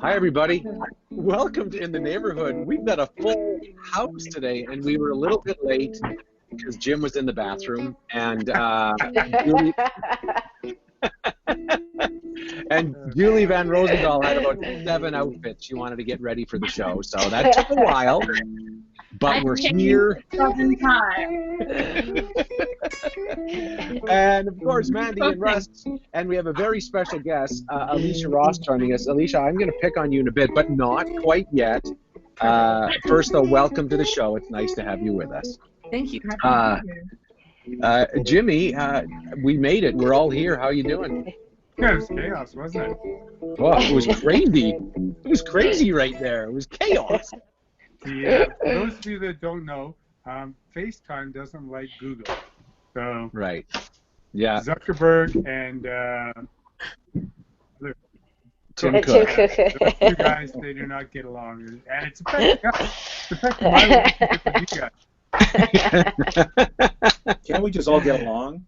Hi, everybody. Welcome to In the Neighborhood. We've got a full house today, and we were a little bit late because Jim was in the bathroom, and Julie, and Julie Van Rosendaal had about 7 outfits she wanted to get ready for the show, so that took a while, but we're here. 7 times. And of course, Mandy and Russ, and we have a very special guest, Elycia Ross, joining us. Elycia, I'm going to pick on you in a bit, but not quite yet. First, though, welcome to the show. It's nice to have you with us. Thank you. Jimmy, we made it. We're all here. How are you doing? Yeah, it was chaos, wasn't it? Oh, it was crazy. It was crazy right there. It was chaos. Yeah, for those of you that don't know, FaceTime doesn't like Google. So Right. Yeah. Zuckerberg and Tim Cook. the two guys, they do not get along. And it's affecting us. It's affecting my relationship with you guys. Can't we just all get along?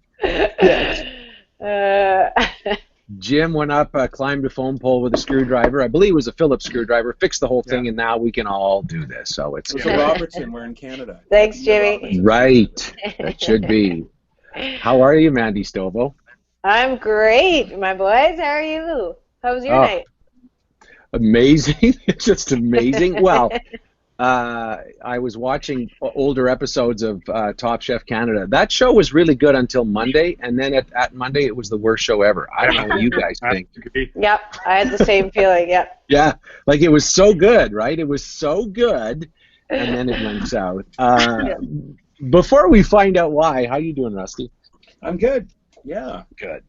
Jim went up, climbed a foam pole with a screwdriver. I believe it was a Phillips screwdriver, fixed the whole thing, and now we can all do this. So it's It's a Robertson. We're in Canada. Thanks, Jimmy. right. That should be. How are you, Mandy Stobo? I'm great, my boys. How are you? How was your night? Amazing. Just amazing. Well, I was watching older episodes of Top Chef Canada. That show was really good until Monday, and then at Monday it was the worst show ever. I don't know what you guys think. Yep, I had the same feeling, yep. Yeah, like it was so good, right? It was so good, and then it went south. Before we find out why, how you doing, Rusty? I'm good. Yeah. Good.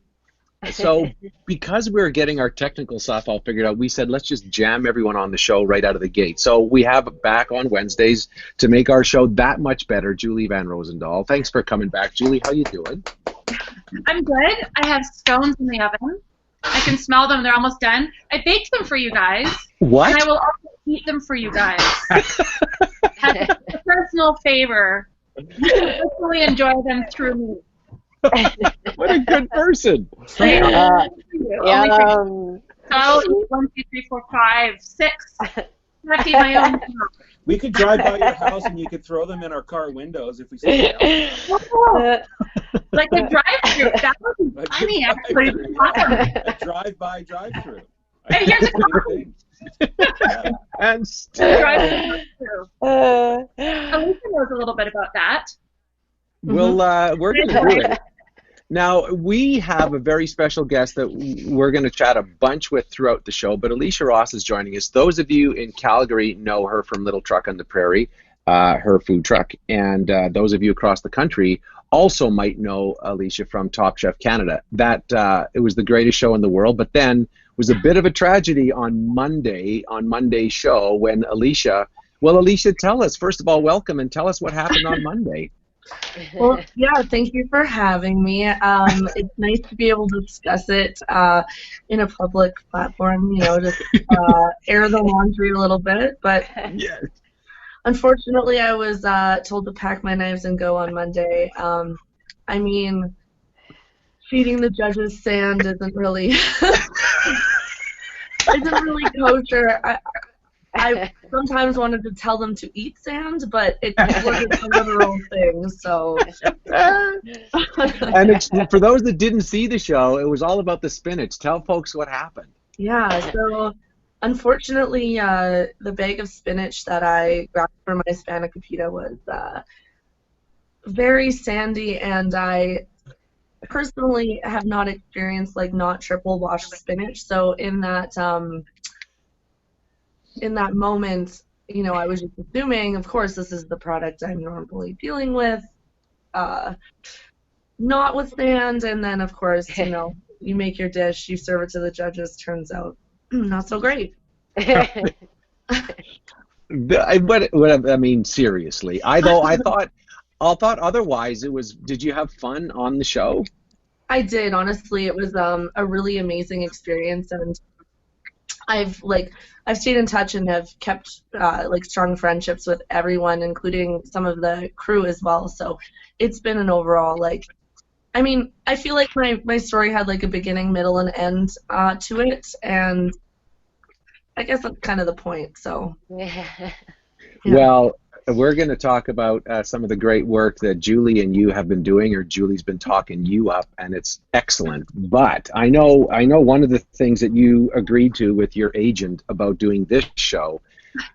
So because we were getting our technical stuff all figured out, we said let's just jam everyone on the show right out of the gate. So we have back on Wednesdays to make our show that much better, Julie Van Rosendaal. Thanks for coming back. Julie, how you doing? I'm good. I have scones in the oven. I can smell them. They're almost done. I baked them for you guys. What? And I will also eat them for you guys. As a personal favor. You can personally enjoy them through me. What a good person. So I'll eat 1, 2, 3, 4, 5, 6. I have to eat my own. We could drive by your house and you could throw them in our car windows if we stay out. Like a drive-through. That would be funny, actually. A drive-through. Hey, here's a copy. Yeah. And Drive-through. Elycia knows a little bit about that. we're going to do it. Now, we have a very special guest that we're going to chat a bunch with throughout the show, but Elycia Ross is joining us. Those of you in Calgary know her from Little Truck on the Prairie, her food truck, and those of you across the country also might know Elycia from Top Chef Canada. That it was the greatest show in the world, but then was a bit of a tragedy on Monday's show when Elycia, tell us, first of all, welcome, and tell us what happened on Monday. Well, yeah, thank you for having me. It's nice to be able to discuss it in a public platform, just air the laundry a little bit. But Yes. unfortunately, I was told to pack my knives and go on Monday. Feeding the judges sand isn't really kosher. I sometimes wanted to tell them to eat sand, but it wasn't a literal thing, so. And for those that didn't see the show, it was all about the spinach. Tell folks what happened. Yeah, so unfortunately, the bag of spinach that I grabbed for my spanakopita was very sandy, and I personally have not experienced like not triple washed spinach. So in that moment, you know, I was just assuming, of course, this is the product I'm normally dealing with, notwithstand, and then of course, you know, you make your dish, you serve it to the judges, turns out not so great. I mean, seriously. I thought otherwise. It was. Did you have fun on the show? I did, honestly. It was a really amazing experience, and I've stayed in touch and have kept like strong friendships with everyone, including some of the crew as well. So it's been an overall like, I mean, I feel like my story had like a beginning, middle, and end to it, and I guess that's kind of the point. So. Yeah. Well, we're going to talk about some of the great work that Julie and you have been doing, or Julie's been talking you up, and it's excellent. But I know one of the things that you agreed to with your agent about doing this show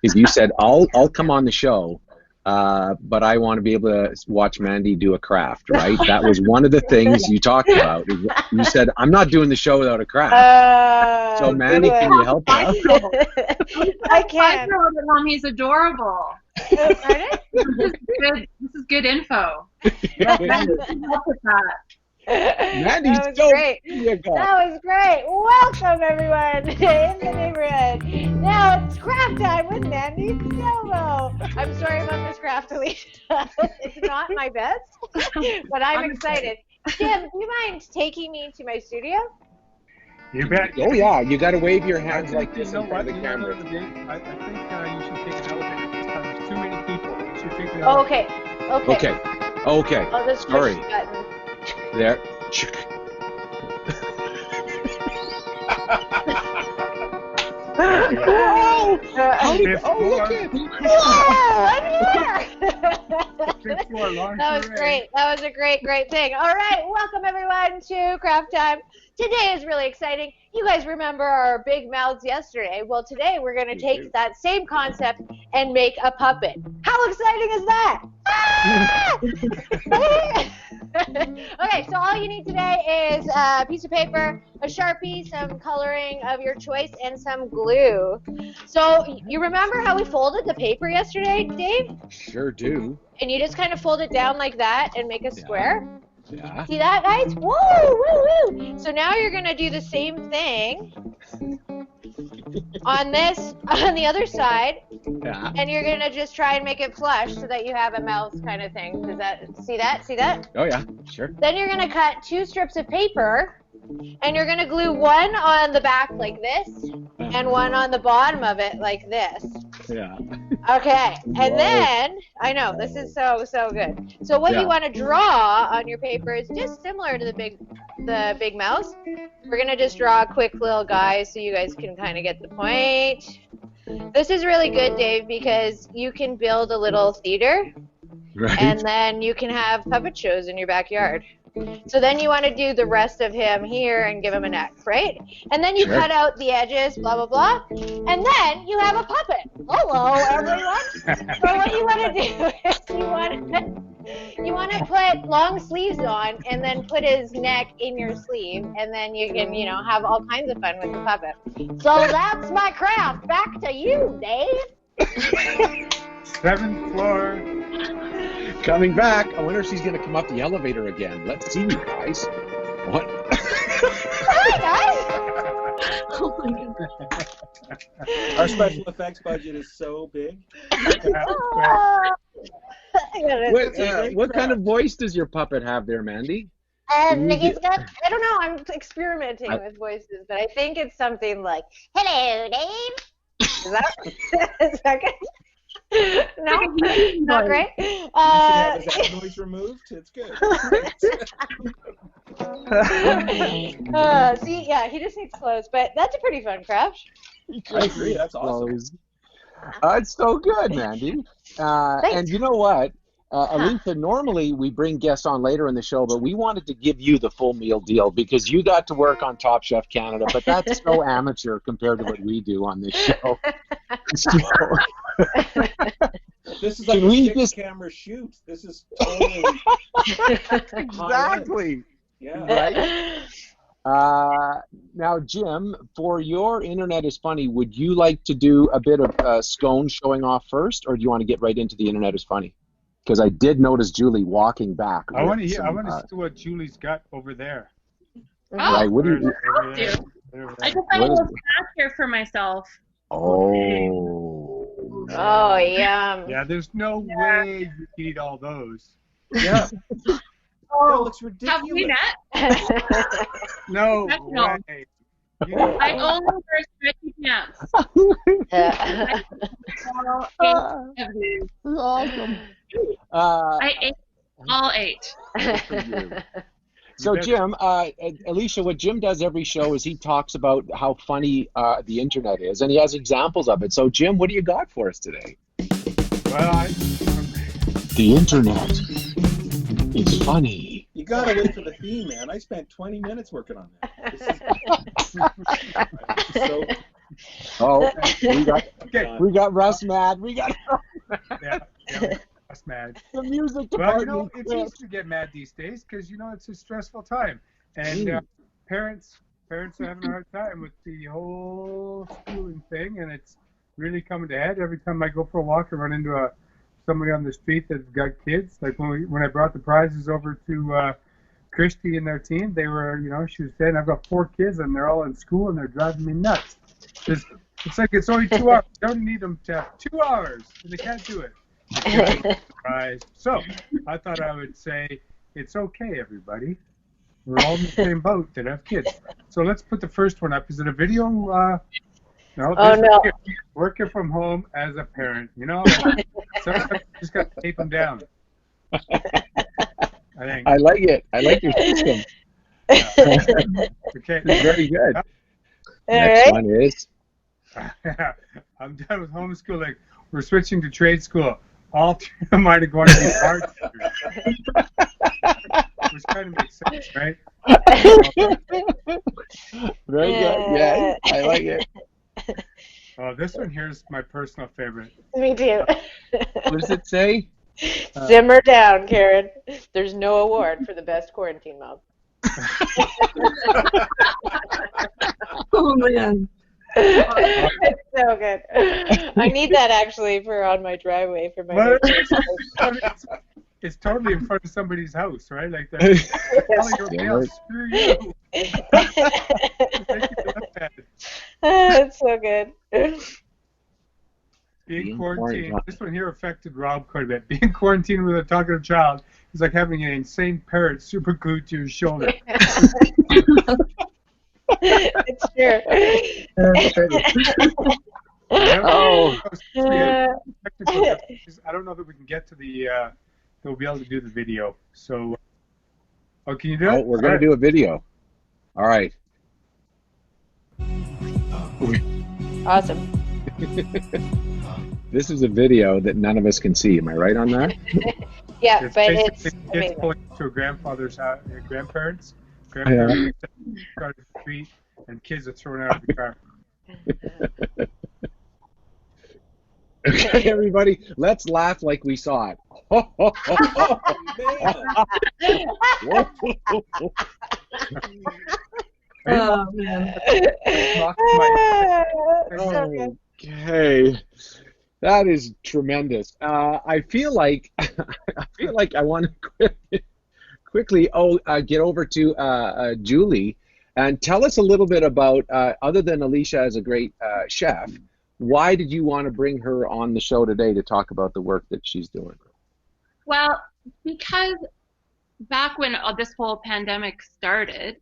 is you said, I'll come on the show, but I want to be able to watch Mandy do a craft, right? That was one of the things you talked about. You said, I'm not doing the show without a craft. So Mandy, can you help out? I can. He's adorable. This is good info. Mandy's that was so great. you go. That was great. Welcome, everyone, in the neighborhood. Now it's craft time with Mandy Stobo. I'm sorry about this craft, Elycia. It's not my best, but I'm excited. Jim, do you mind taking me to my studio? You bet. Oh yeah, you got to wave your hands like this You know in front what? of the camera. I think you should take an elevator this time. There's too many people. You should take the Oh, elevator. okay. Okay. Oh, this Sorry. push button. There. Oh, look at Fifth floor, launch That was array. great. That was a great thing. All right, welcome everyone to Craft Time. Today is really exciting. You guys remember our big mouths yesterday. Well, today we're going to take that same concept and make a puppet. How exciting is that? Ah! Okay, so all you need today is a piece of paper, a Sharpie, some coloring of your choice, and some glue. So you remember how we folded the paper yesterday, Dave? Sure do. And you just kind of fold it down like that and make a square. Yeah. See that, guys? Woo, woo, woo. So now you're going to do the same thing on the other side. Yeah. And you're going to just try and make it flush so that you have a mouth kind of thing. See that? Oh yeah, sure. Then you're going to cut 2 strips of paper, and you're going to glue one on the back like this and one on the bottom of it like this. Yeah. Okay, and Whoa. then, I know, this is so good. So what you want to draw on your paper is just similar to the big mouse. We're going to just draw a quick little guy so you guys can kind of get the point. This is really good, Dave, because you can build a little theater, Right. and then you can have puppet shows in your backyard. So then you want to do the rest of him here and give him a neck, right? And then you cut out the edges, blah, blah, blah. And then you have a puppet. Hello, everyone. So what you want to do is you want to put long sleeves on and then put his neck in your sleeve. And then you can, have all kinds of fun with the puppet. So that's my craft. Back to you, Dave. 7th floor. Coming back. I wonder if she's going to come up the elevator again. Let's see, you guys. What? Hi, guys. Oh my goodness. Our special effects budget is so big. What kind of voice does your puppet have there, Mandy? He's got, I don't know, I'm experimenting with voices, but I think it's something like, hello, Dave. Is that good? No, not great. Is that noise removed? It's good. See, yeah, he just needs clothes, but that's a pretty fun craft. I agree. That's awesome. It's so good, Mandy. And you know what? Elycia, normally we bring guests on later in the show, but we wanted to give you the full meal deal because you got to work on Top Chef Canada, but that's so amateur compared to what we do on this show. So, This is like Can a we 6-camera shoot. This is totally exactly. yeah. Right. Now, Jim, for your Internet is Funny, would you like to do a bit of scone showing off first, or do you want to get right into the Internet is Funny? Because I did notice Julie walking back. I want to hear. I want to see what Julie's got over there. Oh, Right, what do you? I'll do. I just got a little snack here for myself. Oh. Oh, yum. Yeah, there's no way you can eat all those. Yeah. That Oh, looks have ridiculous. we met? No No. way. I only wear stretchy pants. All 8 of these. Awesome. I ate all 8. So, Jim, Elycia, what Jim does every show is he talks about how funny the internet is, and he has examples of it. So, Jim, what do you got for us today? Well, The internet is funny. You gotta wait for the theme, man. I spent 20 minutes working on that. Oh, okay. we got Russ mad. We got Yeah, that's mad. the music Well, department. it's easy to get mad these days because it's a stressful time, and parents are having a hard time with the whole schooling thing, and it's really coming to head. Every time I go for a walk, I run into somebody on the street that's got kids. Like when I brought the prizes over to Christy and their team, they were, she was saying, I've got 4 kids and they're all in school and they're driving me nuts. It's like it's only 2 hours. I don't need them to have 2 hours, and they can't do it. So I thought I would say, it's okay, everybody. We're all in the same boat that have kids. So let's put the first one up. Is it a video? No. No. Working from home as a parent. Sometimes you just got to tape them down. I think. I like it. I like your system. Okay. Very good. All Next right. one is. I'm done with homeschooling. We're switching to trade school. All 3 of mine are going to be bartenders. Which kind of makes sense, right? Very good. Yeah, I like it. Oh, this one here is my personal favorite. Me too. What does it say? Simmer down, Karen. There's no award for the best quarantine mom. Oh man. It's so good. I need that actually for on my driveway for my What? neighbors. It's totally in front of somebody's house, right? Like that. Calling your mail, screw you. It's so good. Being quarantined. This one here affected Rob quite a bit. Being quarantined with a talkative child is like having an insane parrot super glued to your shoulder. It's true. Oh. I don't know that we can get to the. We'll be able to do the video. So. Oh, can you do it? We're going to do a video. All right. Awesome. This is a video that none of us can see. Am I right on that? Yeah, It's but basically it's kids amazing. pulling to a grandfather's house, grandparents started the street, and kids are thrown out of the car. Okay, everybody, let's laugh like we saw it. Oh man. Knocked my- Okay, that is tremendous. I feel like I want to quickly get over to Julie and tell us a little bit about, other than Elycia as a great chef, why did you want to bring her on the show today to talk about the work that she's doing? Well, because back when this whole pandemic started,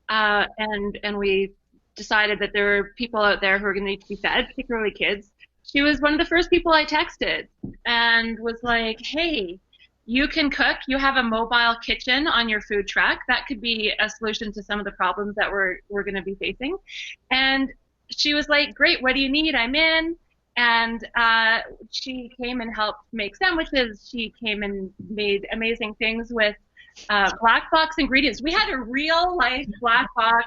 and we decided that there were people out there who are going to need to be fed, particularly kids, she was one of the first people I texted and was like, hey, you can cook. You have a mobile kitchen on your food truck. That could be a solution to some of the problems that we're going to be facing. And she was like, great, what do you need? I'm in. And she came and helped make sandwiches. She came and made amazing things with black box ingredients. We had a real life black box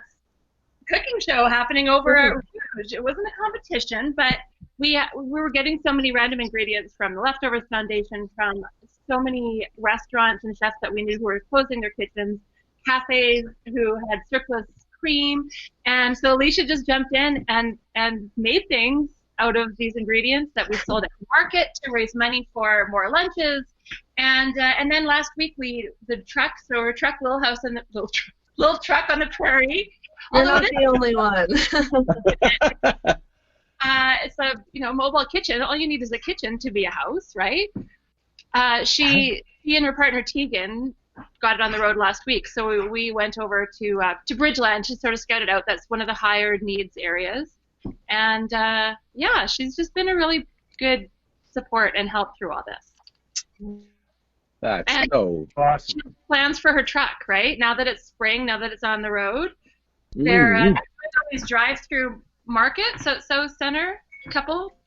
cooking show happening over at Rouge. It wasn't a competition, but we were getting so many random ingredients from the Leftovers Foundation, from so many restaurants and chefs that we knew who were closing their kitchens, cafes who had surplus cream, and so Elycia just jumped in and made things out of these ingredients that we sold at the market to raise money for more lunches, and then last week the truck, so our truck, little house and little truck on the prairie. You're not the only one. It's a mobile kitchen. All you need is a kitchen to be a house, right? She and her partner Tegan got it on the road last week, so we went over to Bridgeland to sort of scout it out. That's one of the higher needs areas, and she's just been a really good support and help through all this. That's and so Awesome. she has plans for her truck, right? Now that it's spring, now that it's on the road, they're doing all these drive-through markets at South Center.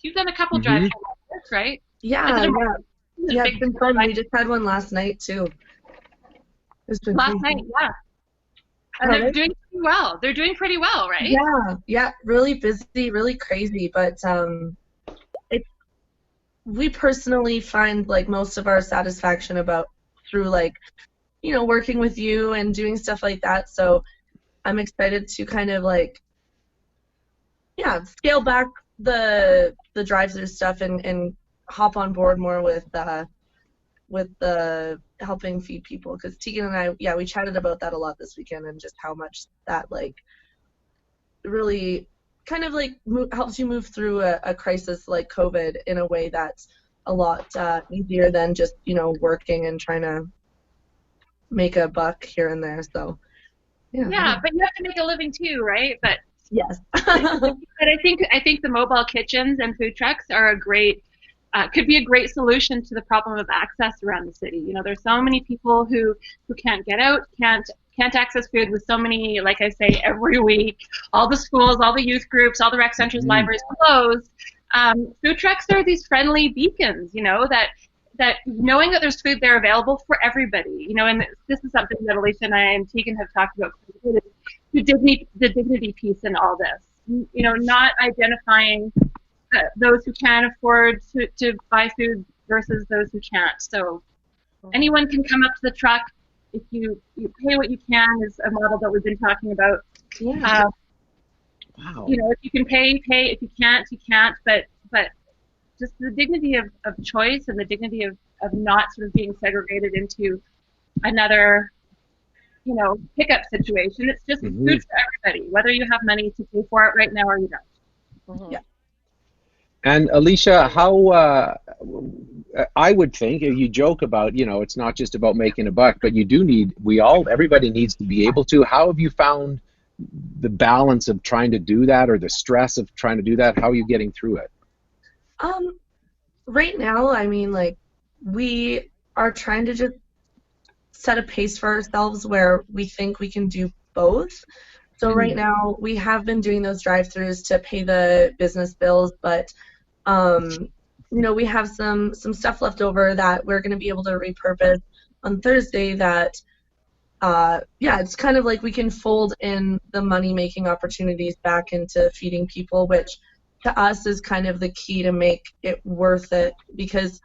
You've done a couple drive-through markets, right? Yeah, it's been fun. We just had one last night too. It's been last crazy. night, yeah. And they're doing pretty well. They're doing pretty well, right? Yeah, really busy, really crazy, but we personally find like most of our satisfaction through working with you and doing stuff like that. So I'm excited to kind of scale back the drive-through stuff and hop on board more with the helping feed people, because Tegan and I, we chatted about that a lot this weekend, and just how much that really kind of helps you move through a crisis like COVID in a way that's a lot easier than just working and trying to make a buck here and there. So yeah, but you have to make a living too, right? But yes. But I think the mobile kitchens and food trucks are could be a great solution to the problem of access around the city. There's so many people who can't get out, can't access food, with so many, like I say, every week, all the schools, all the youth groups, all the rec centers, libraries closed. Food trucks are these friendly beacons, that knowing that there's food there available for everybody, and this is something that Elycia and I and Tegan have talked about, the dignity piece in all this, not identifying those who can afford to buy food versus those who can't. So anyone can come up to the truck. If you pay what you can is a model that we've been talking about. Yeah. wow. If you can pay. If you can't, you can't. But just the dignity of choice, and the dignity of not sort of being segregated into another, pickup situation. It's just food for everybody, whether you have money to pay for it right now or you don't. Yeah. And Elycia, how I would think, if you joke about, it's not just about making a buck, but everybody needs to be able to. How have you found the balance of trying to do that, or the stress of trying to do that? How are you getting through it? Right now, we are trying to just set a pace for ourselves where we think we can do both. So right now, we have been doing those drive-thrus to pay the business bills, but we have some stuff left over that we're going to be able to repurpose on Thursday. That it's kind of like we can fold in the money-making opportunities back into feeding people, which to us is kind of the key to make it worth it, because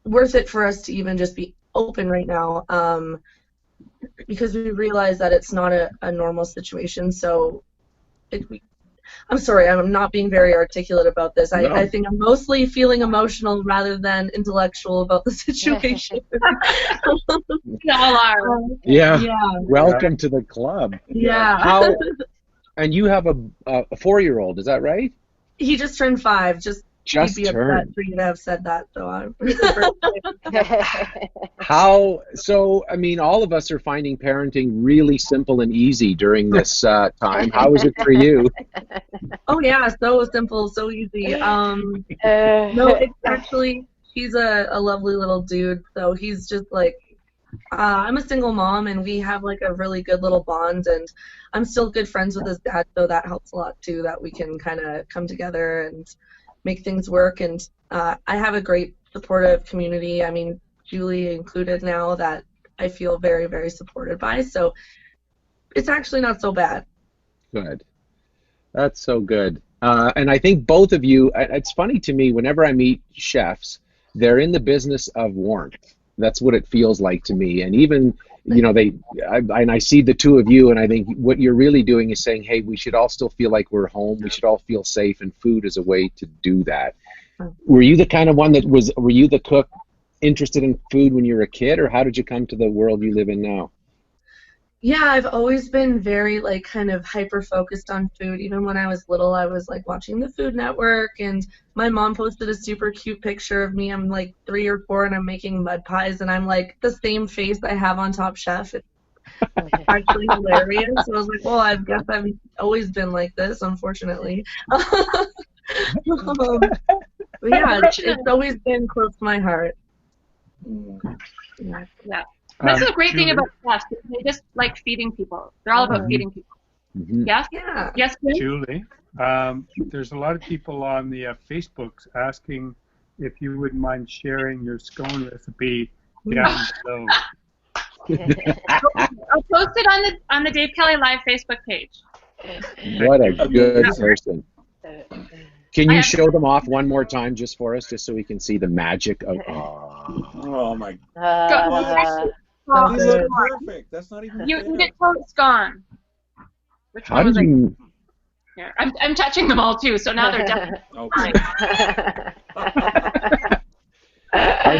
worth it for us to even just be open right now. Because we realize that it's not a normal situation. So I'm sorry, I'm not being very articulate about this. No. I think I'm mostly feeling emotional rather than intellectual about the situation. We all are. Yeah. Welcome to the club. Yeah. And you have a 4-year-old, is that right? He just turned 5. Just turned. Upset for you to have said that, so I'm all of us are finding parenting really simple and easy during this time. How is it for you? Oh yeah, so simple, so easy. No, it's actually, he's a lovely little dude, so he's just I'm a single mom, and we have a really good little bond, and I'm still good friends with his dad, so that helps a lot too, that we can kind of come together and make things work. And I have a great supportive community, Julie included now, that I feel very, very supported by, so it's actually not so bad. Good. That's so good. And I think both of you, it's funny to me, whenever I meet chefs, they're in the business of warmth. That's what it feels like to me. And even, I see the two of you, and I think what you're really doing is saying, hey, we should all still feel like we're home. We should all feel safe, and food is a way to do that. Were you the kind of one were you the cook interested in food when you were a kid, or how did you come to the world you live in now? Yeah, I've always been very kind of hyper focused on food. Even when I was little, I was watching the Food Network, and my mom posted a super cute picture of me. I'm 3 or 4 and I'm making mud pies, and I'm the same face I have on Top Chef. It's actually hilarious. So I was well, I guess I've always been like this, unfortunately. But yeah, it's always been close to my heart. Yeah. That's the great thing about chefs. They just like feeding people. They're all about feeding people. Mm-hmm. Yes? Yeah. Yes, Jim? Julie, there's a lot of people on the Facebooks asking if you wouldn't mind sharing your scone recipe down below. I'll post it on the Dave Kelly Live Facebook page. What a good person. Can you show them off one more time just for us, just so we can see the magic of... Oh my Uh, God. These look perfect. That's not even You fair. eat it till it's gone. Which How one was did you... Here, I'm touching them all too, so now they're definitely Okay. Are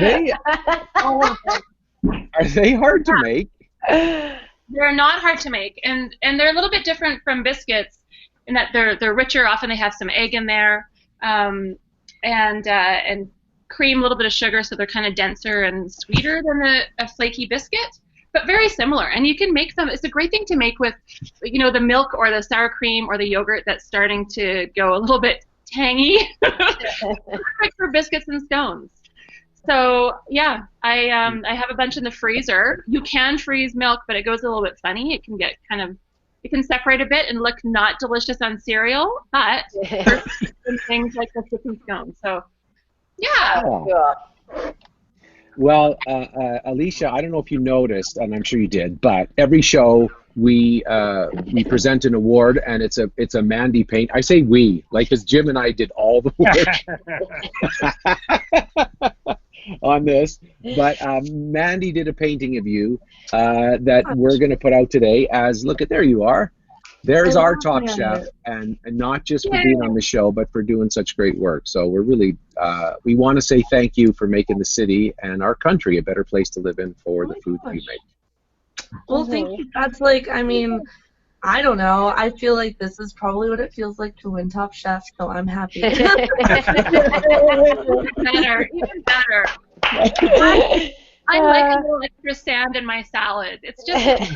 they hard to make? They're not hard to make, and they're a little bit different from biscuits in that they're richer. Often they have some egg in there, and cream, a little bit of sugar, so they're kind of denser and sweeter than a flaky biscuit, but very similar. And you can make them. It's a great thing to make with, the milk or the sour cream or the yogurt that's starting to go a little bit tangy. Perfect for biscuits and scones. So yeah, I have a bunch in the freezer. You can freeze milk, but it goes a little bit funny. It can get it can separate a bit and look not delicious on cereal, but for things like biscuits and scones. So yeah. Oh. Well, Elycia, I don't know if you noticed, and I'm sure you did, but every show we present an award, and it's a Mandy paint. I say we, because Jim and I did all the work on this, but Mandy did a painting of you that we're going to put out today. There you are. There's our top chef, and not just for being on the show, but for doing such great work. So we're really, we want to say thank you for making the city and our country a better place to live in for the food that you make. Well, thank you. That's I don't know. I feel like this is probably what it feels like to win Top Chef, so I'm happy. Even better. I like a little extra sand in my salad. It's just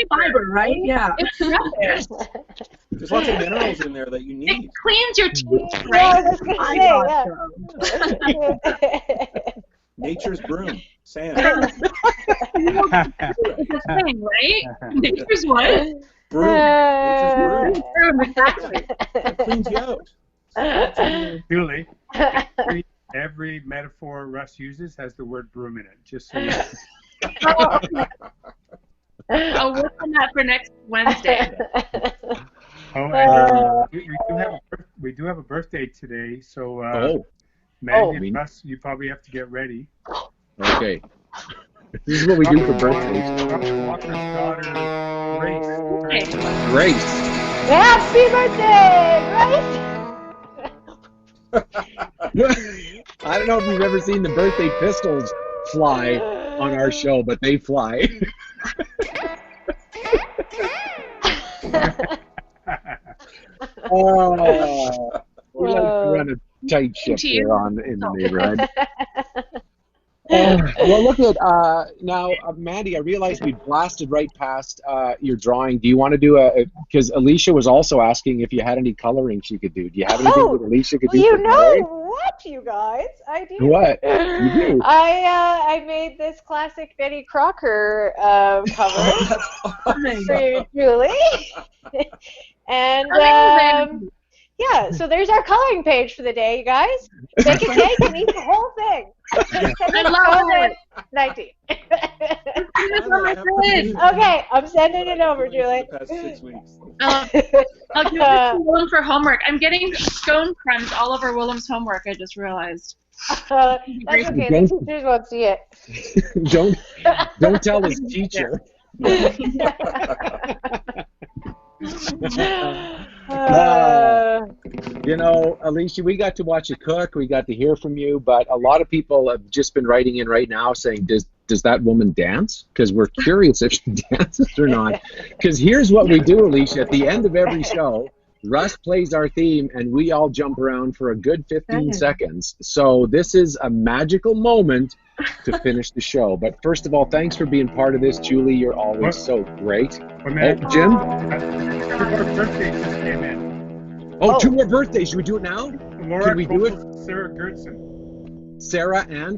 fiber, right? Yeah. It's There's lots of minerals in there that you need. It cleans your teeth, Yeah, right? I was gonna say, Nature's broom. Sand. It's a thing, right? Nature's what? Broom. Nature's broom. Exactly. It cleans you out. Julie, every metaphor Russ uses has the word broom in it, just so you know. I'll work on that for next Wednesday. We do have a birthday today, so Mandy and Russ, you probably have to get ready. Okay. This is what we do for birthdays. Walker's daughter, Grace. Happy birthday, Grace! I don't know if you've ever seen the birthday pistols fly on our show, but they fly. We like to run a tight ship here in the neighborhood. Well, look at now, Mandy. I realized we blasted right past your drawing. Do you want to do because Elycia was also asking if you had any coloring she could do. Do you have anything that Elycia could do? You for know coloring? what, you guys? I do. What? You do? I made this classic Betty Crocker cover for Julie, and Yeah, so there's our coloring page for the day, you guys. Bake a cake and eat the whole thing. I love it. 19. It's on my fridge. Okay, I'm sending it over, Julie. The past 6 weeks. I'll give it to Willem for homework. I'm getting scone crumbs all over Willem's homework, I just realized. That's okay, the teachers won't see it. don't tell his teacher. You know, Elycia, we got to watch you cook. We got to hear from you, but a lot of people have just been writing in right now saying, does that woman dance? Because we're curious if she dances or not. Because here's what we do, Elycia. At the end of every show, Russ plays our theme, and we all jump around for a good 15 seconds. So this is a magical moment to finish the show. But first of all, thanks for being part of this, Julie. You're always so great. Jim? 2 more birthdays just came in. Oh, 2 more birthdays. Should we do it now? Laura Can we do it? Sarah Gertson. Sarah and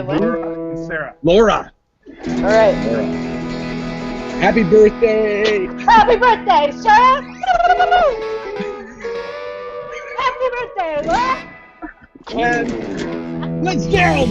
Laura and Sarah. Laura. All right. Happy birthday. Happy birthday, Sarah. Happy birthday, Laura. And let's go.